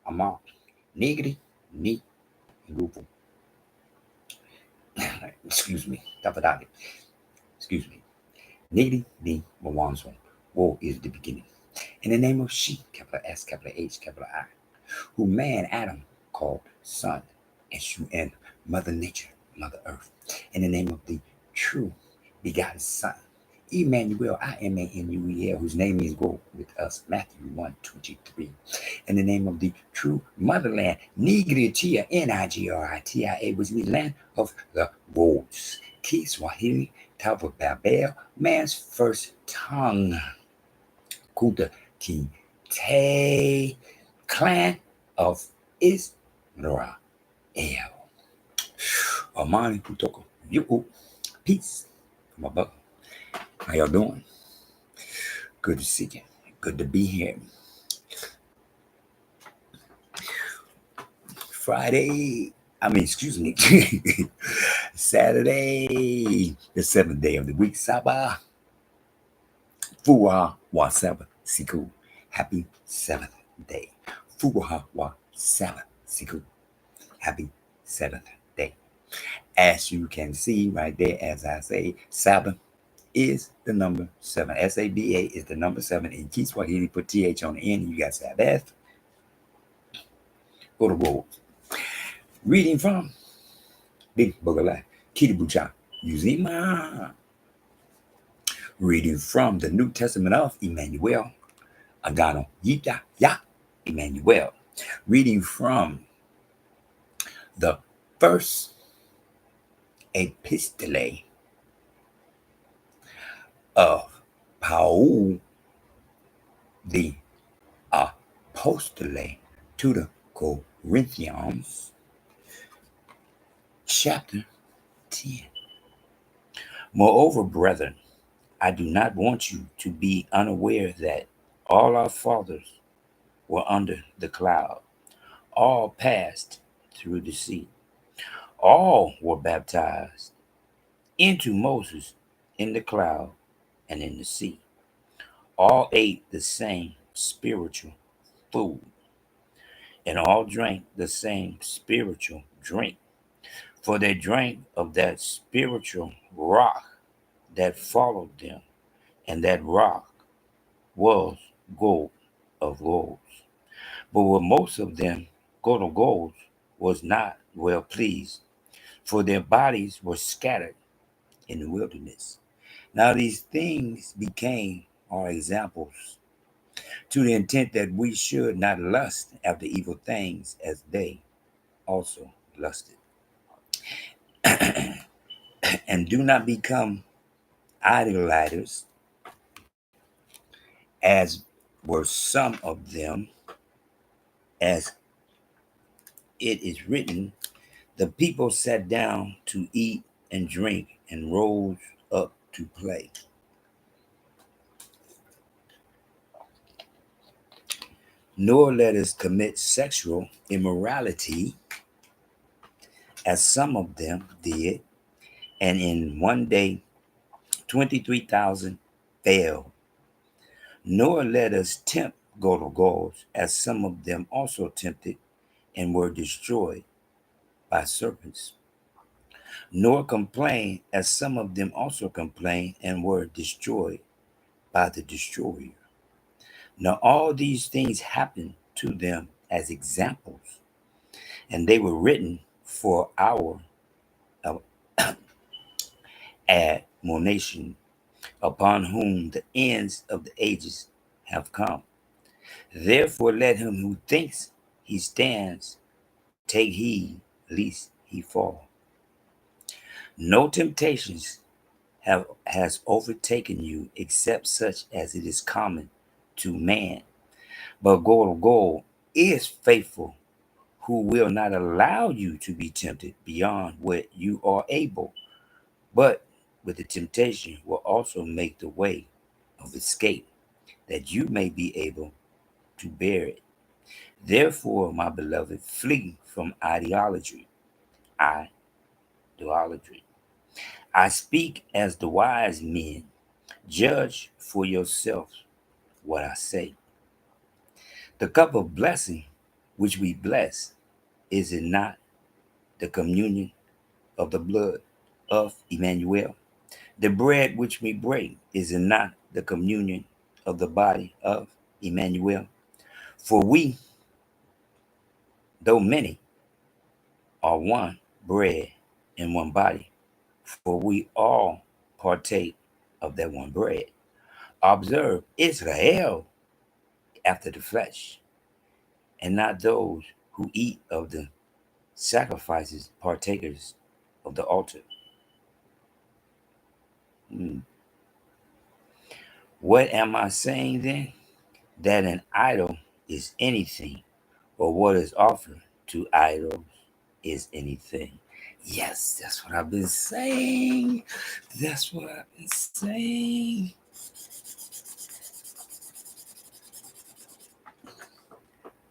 ama negri ni grupo. Excuse me. Tafadali. Excuse me. Negri ni mawanzo. War is the beginning. In the name of she, capital S, capital H, capital I, who man Adam called son, and Mother Nature, Mother Earth. In the name of the true begotten Son, Emmanuel, Imanuel, whose name is go with us, Matthew 1:23. In the name of the true motherland, Nigritia, Nigeria, was the land of the wolves. Kiswahili, top of Babel, man's first tongue. Kuta Kinte, clan of Israel. Amani Kutoko. You peace. My brother. How y'all doing? Good to see you. Good to be here. Excuse me. Saturday, the 7th day of the week. Sabah. Fuwa wa Sabah Siku. Happy 7th day. Fuwa wa Sabah Siku. Happy 7th day. As you can see right there, as I say, Sabbath is the number 7. SABA is the number 7. In Kiswahili, put TH on the end, you got Sabbath. Go to roll. Reading from Big Book of Life, Kiribucha, Uzima. Reading from the New Testament of Emmanuel, Agano, Jipya, Emmanuel. Reading from the first Epistole of Paul, the Apostile to the Corinthians, chapter 10. Moreover, brethren, I do not want you to be unaware that all our fathers were under the cloud. All passed through the sea. All were baptized into Moses in the cloud and in the sea. All ate the same spiritual food, and all drank the same spiritual drink, for they drank of that spiritual rock that followed them, and that rock was gold of golds. But with most of them, gold of golds was not well pleased, for their bodies were scattered in the wilderness. Now these things became our examples, to the intent that we should not lust after evil things as they also lusted. And do not become idolaters, as were some of them, as it is written, the people sat down to eat and drink and rose up to play. Nor let us commit sexual immorality, as some of them did, and in one day 23,000 fell. Nor let us tempt God of gods, as some of them also tempted and were destroyed by serpents. Nor complain, as some of them also complained and were destroyed by the destroyer. Now all these things happened to them as examples, and they were written for our admonition, upon whom the ends of the ages have come. Therefore let him who thinks he stands take heed lest he fall. No temptations has overtaken you except such as it is common to man. But God is faithful, who will not allow you to be tempted beyond what you are able, but with the temptation will also make the way of escape, that you may be able to bear it. Therefore, my beloved, flee from idolatry. Idolatry. I speak as the wise men. Judge for yourselves what I say. The cup of blessing which we bless, is it not the communion of the blood of Emmanuel? The bread which we break, is it not the communion of the body of Emmanuel? For we, though many, are one bread and one body, for we all partake of that one bread. Observe Israel after the flesh, and not those who eat of the sacrifices, partakers of the altar. What am I saying then? That an idol is anything, or what is offered to idols is anything. Yes, that's what I've been saying. That's what I've been saying.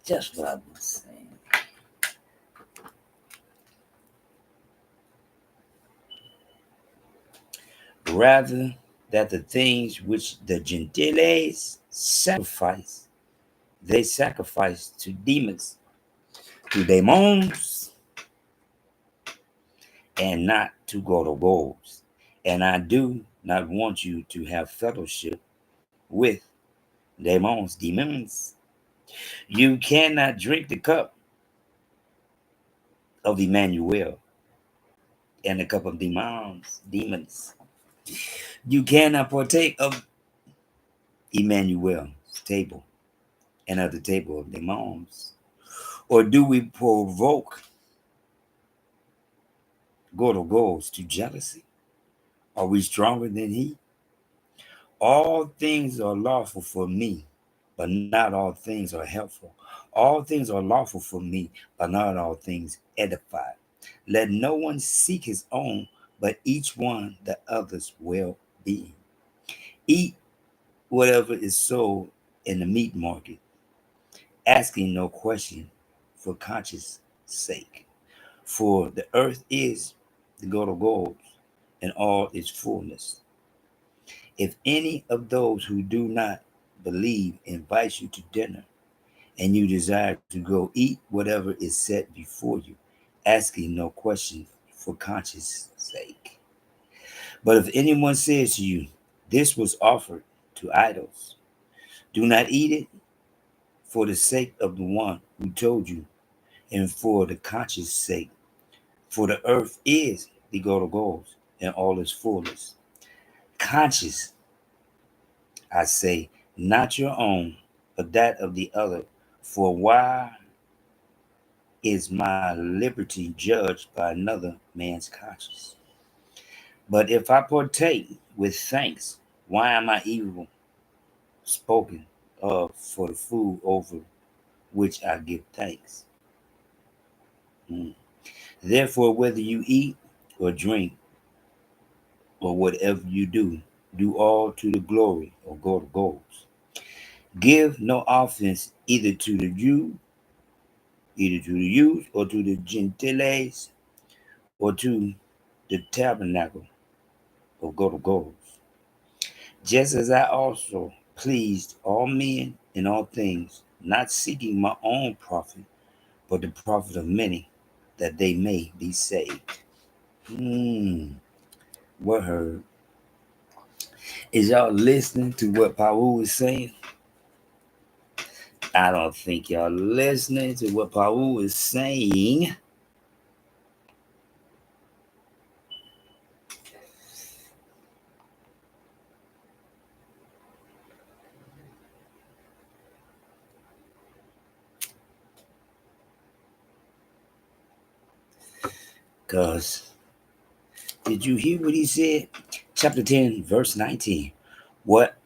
Just what I've been saying. Rather, that the things which the Gentiles sacrifice, they sacrifice to demons, to demons, and not to gods. And I do not want you to have fellowship with demons. You cannot drink the cup of Emmanuel and the cup of demons. You cannot partake of Emmanuel's table and of the table of demons. Or do we provoke gods to jealousy? Are we stronger than he? All things are lawful for me, but not all things are helpful. All things are lawful for me, but not all things edify. Let no one seek his own, but each one the other's well-being. Eat whatever is sold in the meat market, asking no question for conscience sake. For the earth is the gods and all its fullness. If any of those who do not believe invites you to dinner, and you desire to go eat whatever is set before you, asking no question for conscience sake. But if anyone says to you, this was offered to idols, do not eat it for the sake of the one who told you, and for the conscience sake. For the earth is the gods and all its fullness. Conscience, I say, not your own, but that of the other. For why is my liberty judged by another man's conscience? But if I partake with thanks, why am I evil spoken of for the food over which I give thanks? Therefore, whether you eat or drink or whatever you do all to the glory of gods. Give no offense either to the Jews or to the Gentiles or to the tabernacle of gods. Just as I also pleased all men in all things, not seeking my own profit, but the profit of many, that they may be saved. What heard? Is y'all listening to what Paul is saying? I don't think y'all listening to what Paul is saying. Because did you hear what he said? Chapter 10, verse 19. What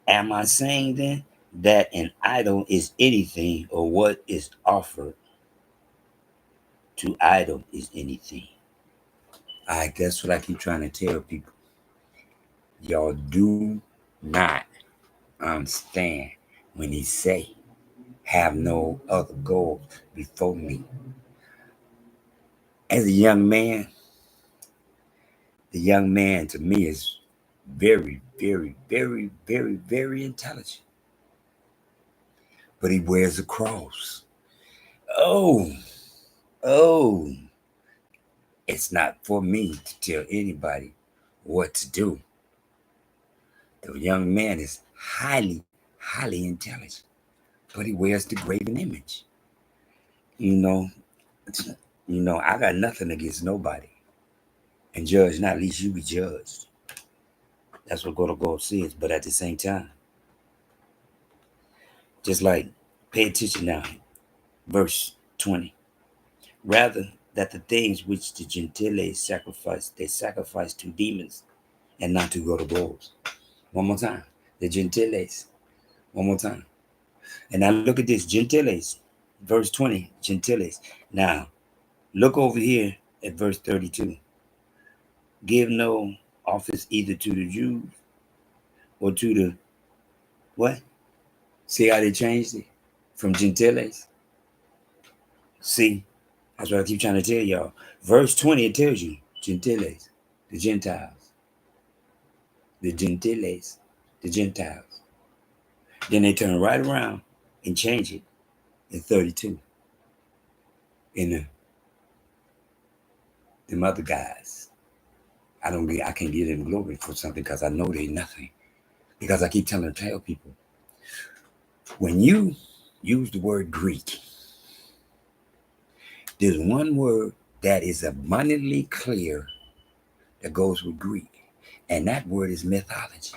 am I saying then? That an idol is anything, or what is offered to idol is anything. I guess what I keep trying to tell people. Y'all do not understand when he say, have no other goal before me. As a young man, the young man to me is very, very, very, very, very intelligent. But he wears a cross. Oh, oh, it's not for me to tell anybody what to do. The young man is highly, highly intelligent, but he wears the graven image. You know, I got nothing against nobody. And judge not, least you be judged. That's what God says. But at the same time, just like, pay attention now, verse 20. Rather that the things which the Gentiles sacrifice, they sacrifice to demons and not to God. One more time. The Gentiles. One more time. And now look at this. Gentiles. Verse 20. Gentiles. Now, look over here at verse 32. Give no office either to the Jews or to the what? See how they changed it from Gentiles? See, that's what I keep trying to tell y'all. Verse 20, it tells you Gentiles, the Gentiles. The Gentiles, the Gentiles. Then they turn right around and change it in 32. In them other guys. I can't give them glory for something because I know they nothing. Because I keep tell people, when you use the word Greek, there's one word that is abundantly clear that goes with Greek. And that word is mythology.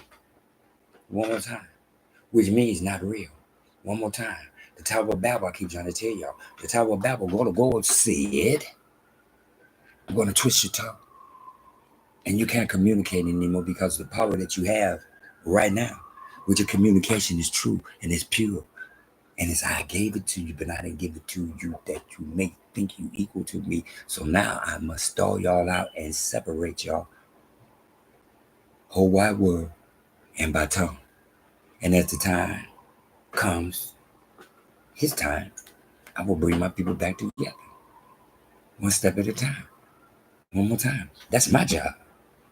One more time. Which means not real. One more time. The Tower of Babel, I keep trying to tell y'all. The Tower of Babel, God said, I'm going to twist your tongue. And you can't communicate anymore because the power that you have right now with your communication is true and it's pure. And it's I gave it to you, but I didn't give it to you that you may think you equal to me. So now I must stall y'all out and separate y'all whole wide world and by tongue. And as the time comes, his time, I will bring my people back together. One step at a time. One more time. That's my job.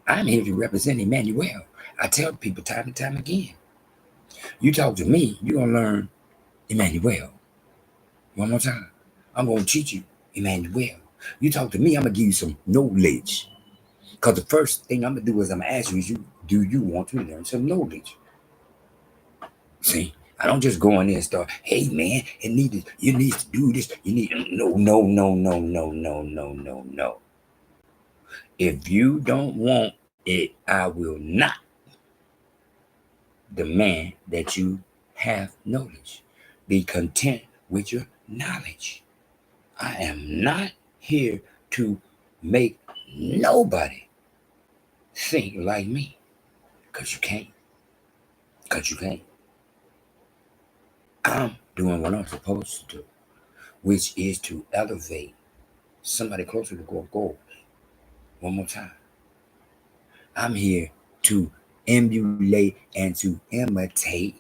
I'm here to represent Emmanuel. I tell people time and time again. You talk to me, you're going to learn Emmanuel. One more time. I'm going to teach you Emmanuel. You talk to me, I'm going to give you some knowledge. Because the first thing I'm going to do is I'm going to ask you, do you want to learn some knowledge? See, I don't just go in there and start, hey man, you need to do this. You need, no. If you don't want it, I will not demand that you have knowledge. Be content with your knowledge. I am not here to make nobody think like me. Because you can't. I'm doing what I'm supposed to do, which is to elevate somebody closer to God's goals. One more time. I'm here to emulate and to imitate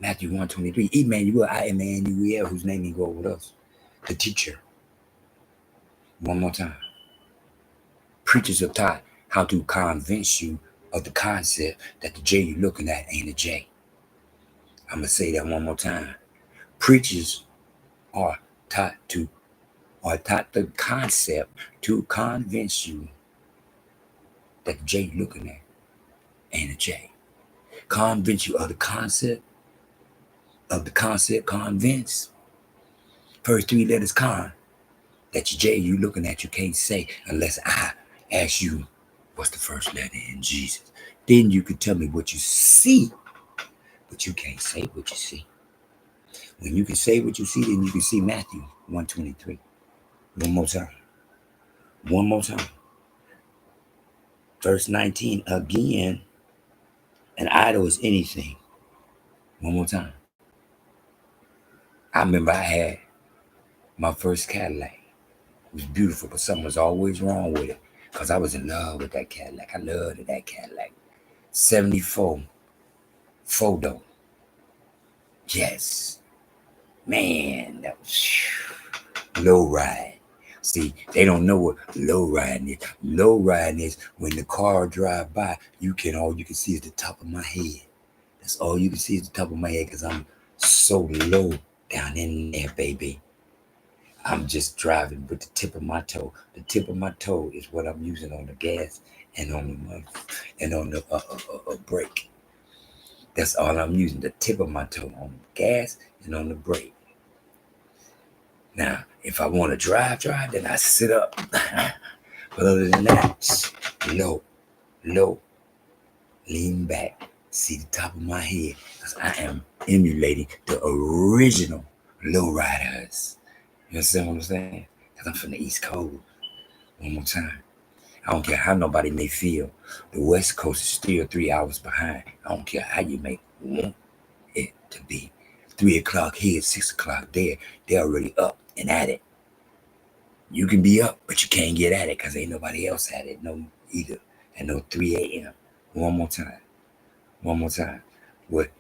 Matthew 1:23. Emmanuel, I am Emmanuel, whose name he go with us. The teacher. One more time. Preachers are taught how to convince you of the concept that the J you're looking at ain't a J. I'm going to say that one more time. Preachers are taught the concept to convince you that the J you're looking at ain't a J. Convince you of the concept, convince. First three letters con. That your J you looking at, you can't say unless I ask you what's the first letter in Jesus. Then you can tell me what you see, but you can't say what you see. When you can say what you see, then you can see Matthew 1:23. One more time. Verse 19, again, an idol is anything. One more time. I remember I had my first Cadillac. It was beautiful, but something was always wrong with it because I was in love with that Cadillac. I loved that Cadillac. 74 photo. Yes. Man, that was low ride. See, they don't know what low riding is. Low riding is when the car drive by, all you can see is the top of my head. That's all you can see is the top of my head because I'm so low down in there, baby. I'm just driving with the tip of my toe. The tip of my toe is what I'm using on the gas and on the brake. That's all I'm using. The tip of my toe on the gas and on the brake. Now, if I want to drive, then I sit up. But other than that, low, lean back, see the top of my head, because I am emulating the original lowriders. You understand what I'm saying? Because I'm from the East Coast. One more time. I don't care how nobody may feel. The West Coast is still 3 hours behind. I don't care how you may want it to be. 3 o'clock here, 6 o'clock there. They're already up and at it. You can be up, but you can't get at it because ain't nobody else at it. No, either. At no 3 a.m. One more time. What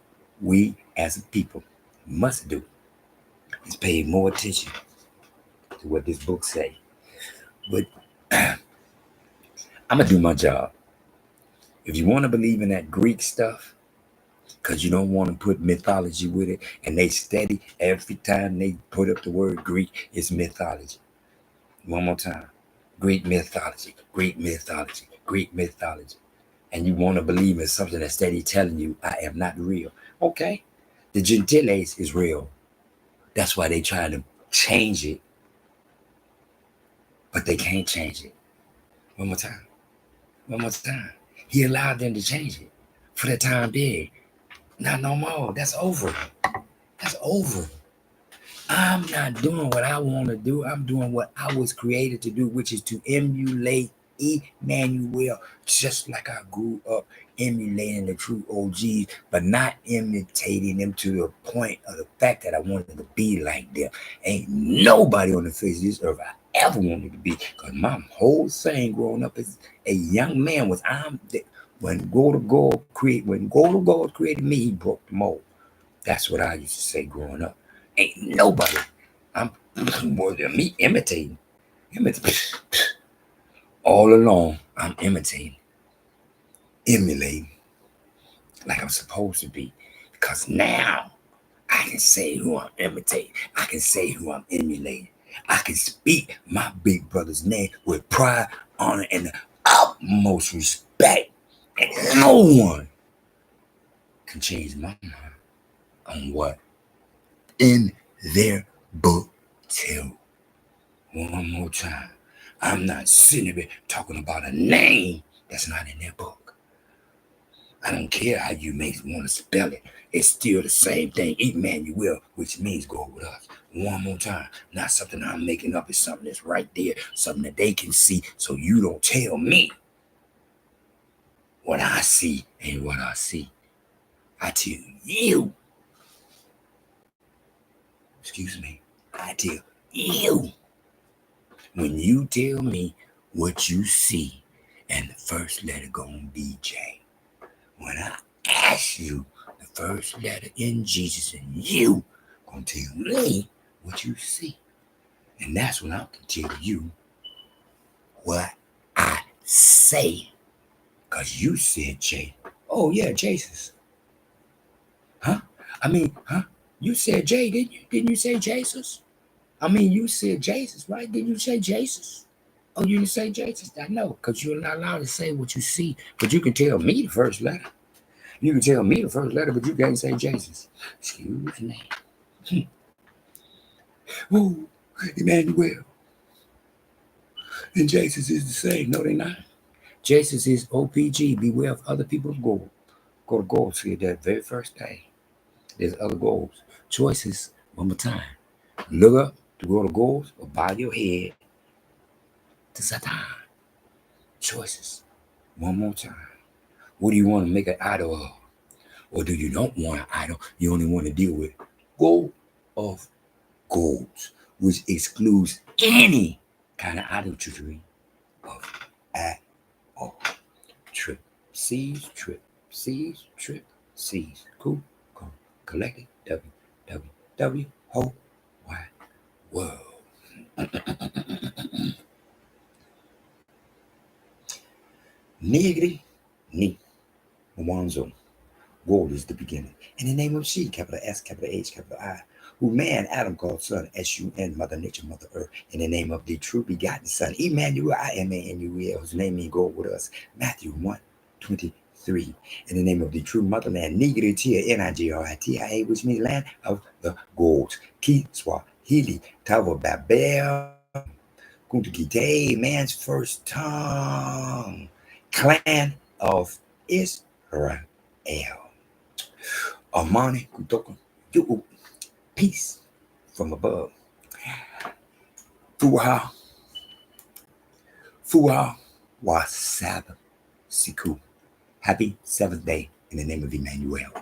we as a people must do is pay more attention to what this book say. But I'm going to do my job. If you want to believe in that Greek stuff, because you don't want to put mythology with it, and they steady every time they put up the word Greek, it's mythology. One more time. Greek mythology. And you want to believe in something that's steady telling you, I am not real. Okay. The Gentiles is real. That's why they trying to change it. But they can't change it. One more time. He allowed them to change it for the time being. Not no more. That's over. I'm not doing what I want to do. I'm doing what I was created to do, which is to emulate Imanuel, just like I grew up emulating the true OGs, but not imitating them to the point of the fact that I wanted to be like them. Ain't nobody on the face of this earth I ever wanted to be, because my whole thing growing up as a young man was when God created me, he broke the mold. That's what I used to say growing up. Ain't nobody. I'm more than me imitating. All along, I'm imitating, emulating, like I'm supposed to be. Because now I can say who I'm imitating. I can say who I'm emulating. I can speak my big brother's name with pride, honor, and the utmost respect. And no one can change my mind on what in their book too. One more time. I'm not sitting there talking about a name that's not in their book. I don't care how you may want to spell it. It's still the same thing. Emmanuel, which means go with us. One more time. Not something I'm making up. It's something that's right there. Something that they can see. So you don't tell me what I see ain't what I see. I tell you. Excuse me. I tell you. When you tell me what you see, and the first letter gonna be J. When I ask you the first letter in Jesus, and you gonna tell me what you see. And that's when I can tell you what I say. Because you said J. Oh yeah, Jesus. Huh? You said J, didn't you? Didn't you say Jesus? You said Jesus, right? Didn't you say Jesus? Oh, you didn't say Jesus? I know, because you're not allowed to say what you see. But you can tell me the first letter. You can tell me the first letter, but you can't say Jesus. Excuse me. Oh, Emmanuel. And Jesus is the same. No, they're not. Jesus is OPG. Beware of other people's goals. Go to goals here, that very first day. There's other goals. Choices, one more time. Look up to go to goals or bow your head to Satan. Choices, one more time. What do you want to make an idol of? Or do you don't want an idol? You only want to deal with goal of goals, which excludes any kind of idolatry of at all. Trip C's. Cool. Collected. WWW. Whole wide world. Negri ni Mwanzo Gold is the beginning. In the name of she, capital S, capital H, capital I, who man Adam called son, S-U-N, Mother Nature, Mother Earth, in the name of the true begotten Son, Emmanuel, I-M-A-N-U-E-L, whose name means go with us, Matthew 1:23, in the name of the true motherland, Nigeritia, N-I-G-R-I-T-I-A, which means land of the gold, Ki, Swahili, Tower, Babel, Kuntukite, man's first tongue, clan of Israel. Amani, Kutoka, you, peace from above. Fuha, Fuha, Wasab, Siku. Happy seventh day in the name of Emmanuel.